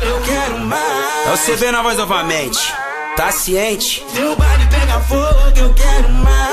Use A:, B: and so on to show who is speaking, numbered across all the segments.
A: eu quero mais.
B: É o CV na voz novamente. Tá ciente?
A: Meu baile pega fogo, eu quero mais.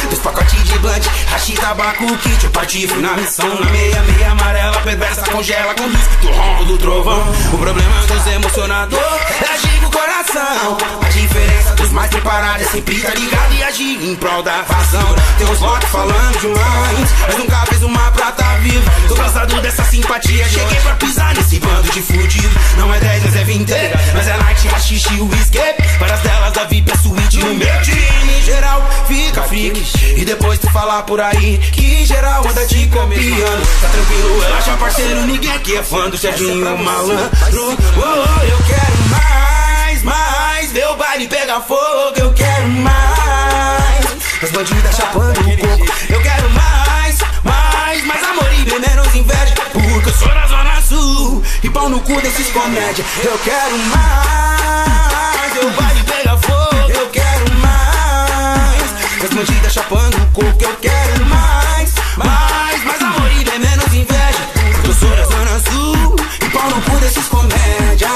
B: Dois pacotes de blunt, hashi, tabaco, kit. Eu partifo na missão, na meia, meia amarela. Perversa, congela, com risco do ronco do trovão. O problema dos emocionador é agir com o coração. A diferença dos mais preparados é sempre tá ligado e agir em prol da razão. Tem uns lotes falando demais, mas nunca fiz uma pra tá vivo. Tô cansado dessa simpatia, cheguei pra pisar nesse bando de fudido. Não é 10, mas é 20, mas é night, rachixe e whisky. Várias delas da VIP é suíte. No meu time geral fica freak. E depois tu falar por aí que geral anda te copiando. Tá tranquilo, relaxa parceiro, ninguém aqui é fã do Serginho Malandro. Eu quero mais, mais. Meu baile pega fogo, eu quero mais. As bandidas chapando o coco, eu quero mais, mais. Mais amor e bem menos inveja, porque eu sou da Zona Sul e pau no cu desses comédia. Eu quero mais. Meu baile pega fogo, eu quero mais. As bandidas chapando o coco, eu quero mais, mais. Mais amor e bem menos inveja, porque eu sou da Zona Sul e pau no cu desses comédia.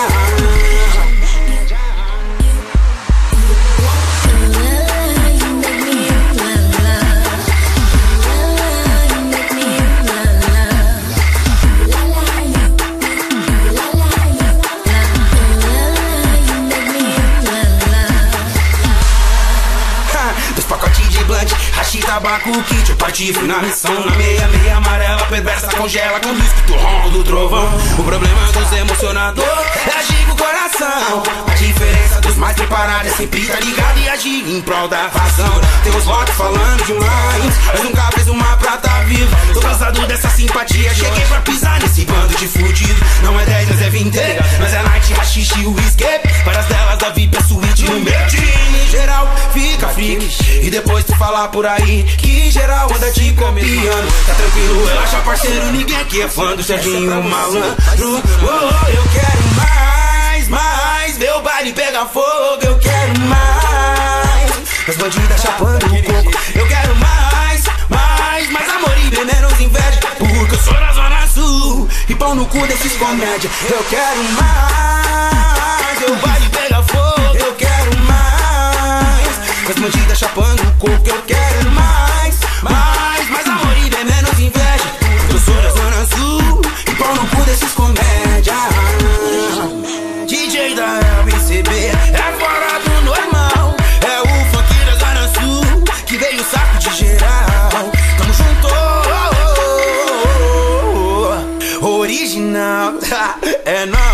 B: Hashi, tabaco, kit, eu partifo na missão. Na meia, meia amarela, perversa, congela, com risco do ronco do trovão. O problema dos emocionador é agir com o coração. A diferença dos mais preparados é sempre tá ligado e agir em prol da razão. Tem uns lotes falando demais, mas nunca fez uma pra tá vivo. Tô cansado dessa simpatia, cheguei pra pisar nesse bando de fudido. Não é 10, mas é 20, mas é night, rachixe e whisky. Várias delas da VIP é suíte. No meu time geral fica freak. E depois tu falar por aí que geral anda te copiando. Tá tranquilo, relaxa parceiro, ninguém aqui é fã do Serginho Malandro. Eu quero mais, mais. Meu baile pega fogo, eu quero mais. As bandidas chapando o coco, eu quero mais, mais. Mais amor e bem menos inveja, porque eu sou da Zona Sul e pau no cu desses comédia. Eu quero mais. Meu baile pega fogo, eu quero mais. As bandidas chapando o coco, eu quero mais, mais. Mais amor e bem menos inveja, eu sou da Zona Sul e pau no cu desses comédia. DJ da LBCB é fora do normal. É o funk da Zona Sul que veio o saco de geral. Tamo junto, original. É nóis.